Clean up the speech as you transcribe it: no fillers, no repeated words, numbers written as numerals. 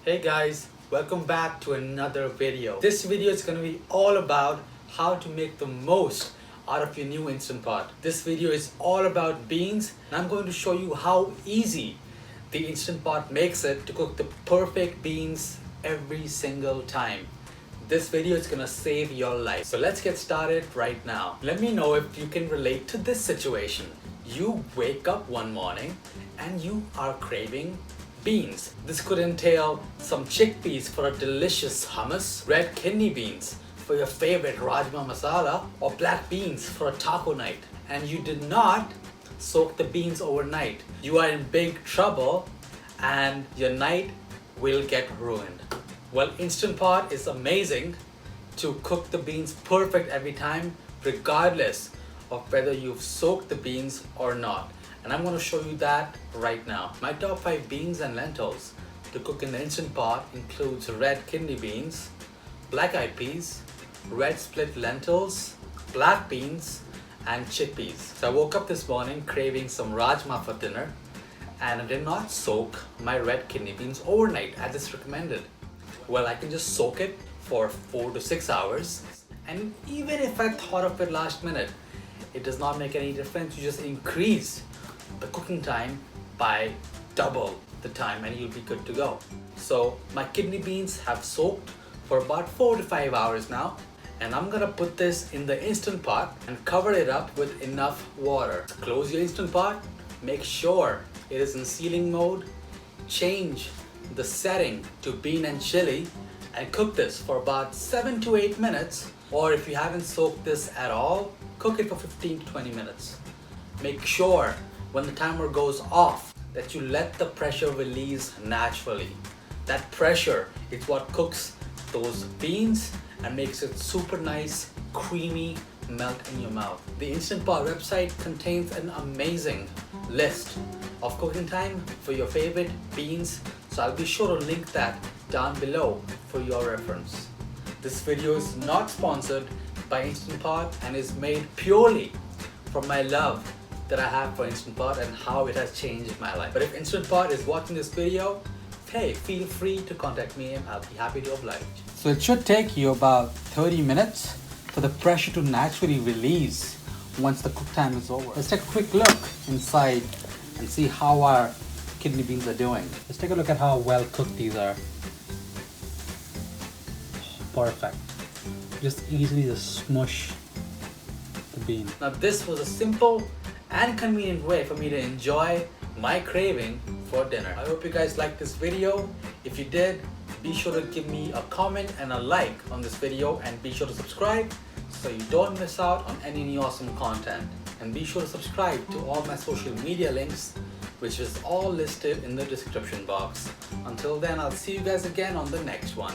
Hey guys, welcome back to another video. This video is going to be all about how to make the most out of your new Instant Pot. This video is all about beans and I'm going to show you how easy the Instant Pot makes it to cook the perfect beans every single time. This video is going to save your life. So let's get started right now. Let me know if you can relate to this situation. You wake up one morning and you are craving beans. This could entail some chickpeas for a delicious hummus, red kidney beans for your favorite rajma masala, or black beans for a taco night. And you did not soak the beans overnight. You are in big trouble and your night will get ruined. Well, Instant Pot is amazing to cook the beans perfect every time, regardless of whether you've soaked the beans or not. And I'm going to show you that right now. My top 5 beans and lentils to cook in the Instant Pot includes red kidney beans, black eyed peas, red split lentils, black beans, and chickpeas. So I woke up this morning craving some rajma for dinner and I did not soak my red kidney beans overnight as it's recommended. Well, I can just soak it for 4 to 6 hours, and even if I thought of it last minute, it does not make any difference. You just increase the cooking time by double the time and you'll be good to go. So my kidney beans have soaked for about 4 to 5 hours now, and I'm gonna put this in the Instant Pot and cover it up with enough water. Close your Instant Pot, make sure it is in sealing mode, change the setting to bean and chili, and cook this for about 7 to 8 minutes, or if you haven't soaked this at all, cook it for 15 to 20 minutes. Make sure when the timer goes off that you let the pressure release naturally. That pressure is what cooks those beans and makes it super nice, creamy, melt in your mouth. The Instant Pot website contains an amazing list of cooking time for your favorite beans, so I'll be sure to link that down below for your reference. This video is not sponsored by Instant Pot and is made purely from my love that I have for Instant Pot and how it has changed my life. But if Instant Pot is watching this video, hey, feel free to contact me and I'll be happy to oblige. So it should take you about 30 minutes for the pressure to naturally release once the cook time is over. Let's take a quick look inside and see how our kidney beans are doing. Let's take a look at how well cooked these are. Perfect. Just easily just smush the bean. Now this was a simple and convenient way for me to enjoy my craving for dinner. I hope you guys liked this video. If you did, be sure to give me a comment and a like on this video, and be sure to subscribe so you don't miss out on any new awesome content. And be sure to subscribe to all my social media links, which is all listed in the description box. Until then, I'll see you guys again on the next one.